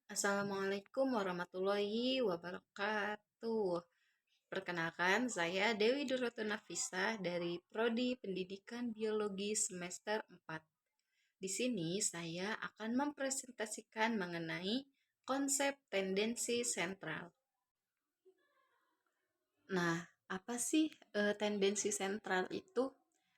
Assalamualaikum warahmatullahi wabarakatuh. Perkenalkan, saya Dewi Duroto Nafisa dari Prodi Pendidikan Biologi semester 4. Di sini saya akan mempresentasikan mengenai konsep tendensi sentral. Nah, apa sih tendensi sentral itu?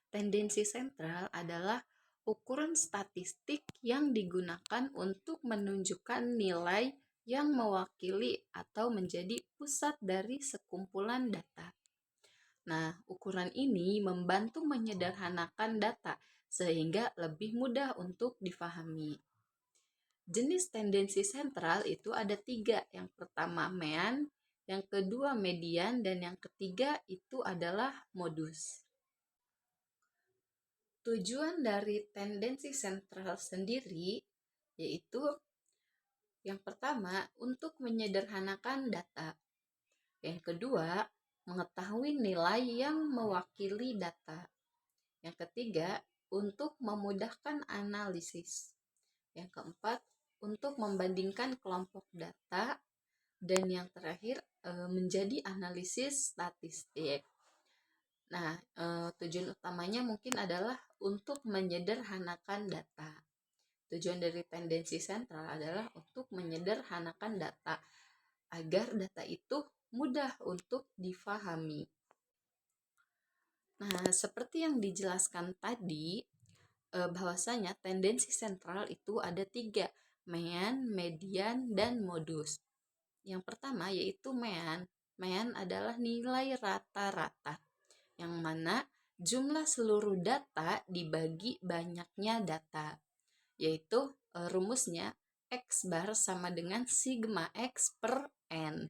Tendensi sentral adalah ukuran statistik yang digunakan untuk menunjukkan nilai yang mewakili atau menjadi pusat dari sekumpulan data. Nah, ukuran ini membantu menyederhanakan data sehingga lebih mudah untuk difahami. Jenis tendensi sentral itu ada tiga. Yang pertama mean, yang kedua median, dan yang ketiga itu adalah modus. Tujuan dari tendensi sentral sendiri yaitu yang pertama untuk menyederhanakan data. Yang kedua, mengetahui nilai yang mewakili data. Yang ketiga, untuk memudahkan analisis. Yang keempat, untuk membandingkan kelompok data. Dan yang terakhir, menjadi analisis statistik. Nah, tujuan utamanya mungkin adalah untuk menyederhanakan data. Tujuan dari tendensi sentral adalah untuk menyederhanakan data agar data itu mudah untuk difahami. Nah, seperti yang dijelaskan tadi, bahwasanya tendensi sentral itu ada tiga, mean, median, dan modus. Yang pertama yaitu mean. Mean adalah nilai rata-rata, yang mana jumlah seluruh data dibagi banyaknya data, yaitu rumusnya X bar sama dengan sigma X per N.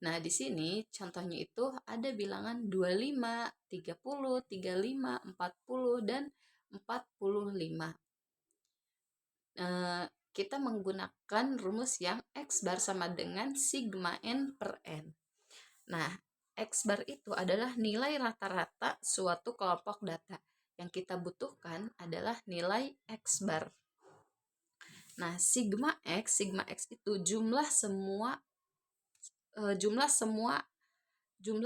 Nah, di sini contohnya itu ada bilangan 25, 30, 35, 40, dan 45. Kita menggunakan rumus yang X bar sama dengan sigma N per N. Nah, X bar itu adalah nilai rata-rata suatu kelompok data. Yang kita butuhkan adalah nilai X bar. Nah, sigma X itu jumlah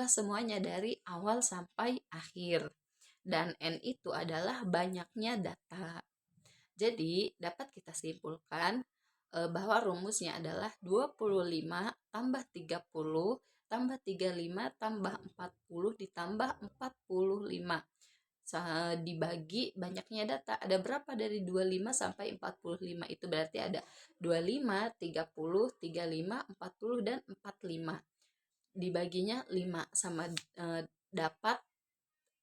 semuanya dari awal sampai akhir. Dan N itu adalah banyaknya data. Jadi, dapat kita simpulkan bahwa rumusnya adalah 25 tambah 30 tambah 35 tambah 40 ditambah 45. Dibagi banyaknya data. Ada berapa dari 25 sampai 45? Itu berarti ada 25, 30, 35, 40, dan 45. Dibaginya 5 sama dapat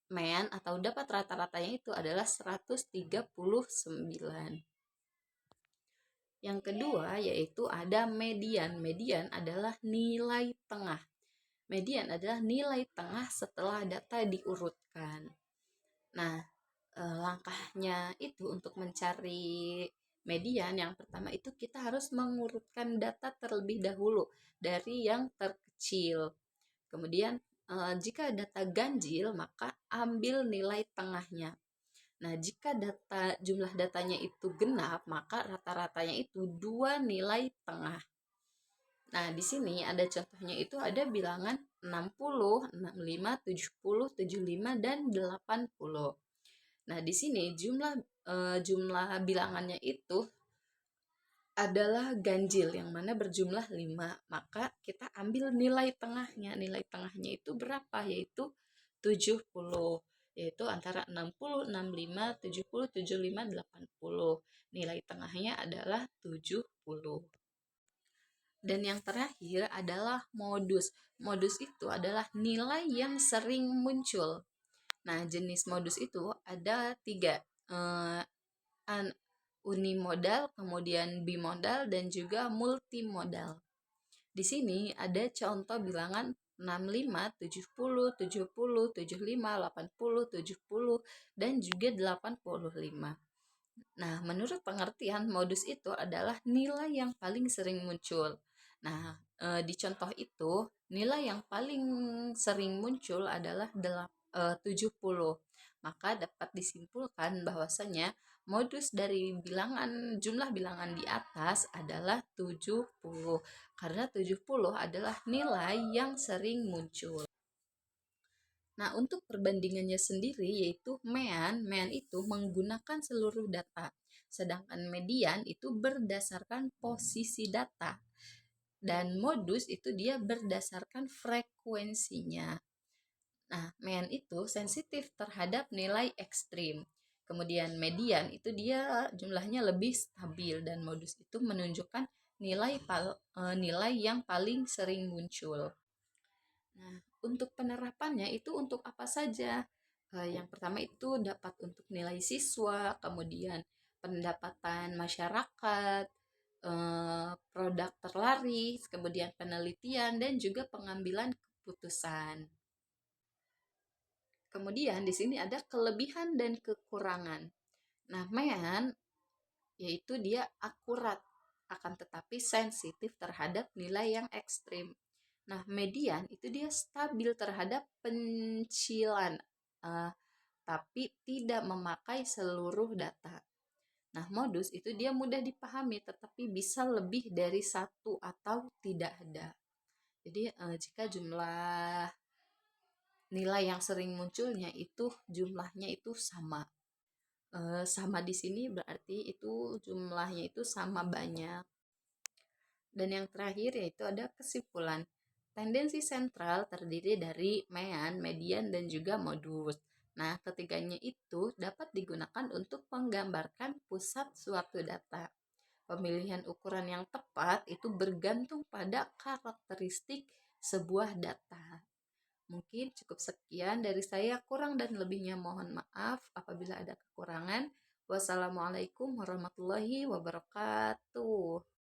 mean atau dapat rata-ratanya itu adalah 139. Yang kedua yaitu ada median. Median adalah nilai tengah. Median adalah nilai tengah setelah data diurutkan. Nah, langkahnya itu untuk mencari median, yang pertama itu kita harus mengurutkan data terlebih dahulu dari yang terkecil. Kemudian jika data ganjil maka ambil nilai tengahnya. Nah, jika jumlah datanya itu genap, maka rata-ratanya itu 2 nilai tengah. Nah, di sini ada contohnya itu ada bilangan 60, 65, 70, 75, dan 80. Nah, di sini jumlah bilangannya itu adalah ganjil yang mana berjumlah 5. Maka kita ambil nilai tengahnya. Nilai tengahnya itu berapa? Yaitu 70. Yaitu antara 60, 65, 70, 75, 80. Nilai tengahnya adalah 70. Dan yang terakhir adalah modus. Modus itu adalah nilai yang sering muncul. Nah, jenis modus itu ada 3. Unimodal, kemudian bimodal, dan juga multimodal. Di sini ada contoh bilangan 65, 70, 70, 75, 80, 70, dan juga 85. Nah, menurut pengertian, modus itu adalah nilai yang paling sering muncul. Nah, di contoh itu, nilai yang paling sering muncul adalah 70. Maka dapat disimpulkan bahwasanya modus dari jumlah bilangan di atas adalah 70, karena 70 adalah nilai yang sering muncul. Nah, untuk perbandingannya sendiri yaitu MEAN itu menggunakan seluruh data, sedangkan median itu berdasarkan posisi data, dan modus itu dia berdasarkan frekuensinya. Nah, MEAN itu sensitif terhadap nilai ekstrim. Kemudian median itu dia jumlahnya lebih stabil, dan modus itu menunjukkan nilai yang paling sering muncul. Nah, untuk penerapannya itu untuk apa saja? Yang pertama itu dapat untuk nilai siswa, kemudian pendapatan masyarakat, produk terlaris, kemudian penelitian, dan juga pengambilan keputusan. Kemudian di sini ada kelebihan dan kekurangan. Nah, MEAN yaitu dia akurat, akan tetapi sensitif terhadap nilai yang ekstrim. Nah, median itu dia stabil terhadap pencilan, uh, tapi tidak memakai seluruh data. Nah, modus itu dia mudah dipahami, tetapi bisa lebih dari satu atau tidak ada. Jadi, jika jumlah nilai yang sering munculnya itu jumlahnya itu sama. Sama di sini berarti itu jumlahnya itu sama banyak. Dan yang terakhir yaitu ada kesimpulan. Tendensi sentral terdiri dari MEAN, median, dan juga modus. Nah, ketiganya itu dapat digunakan untuk menggambarkan pusat suatu data. Pemilihan ukuran yang tepat itu bergantung pada karakteristik sebuah data. Mungkin cukup sekian dari saya, kurang dan lebihnya mohon maaf apabila ada kekurangan. Wassalamualaikum warahmatullahi wabarakatuh.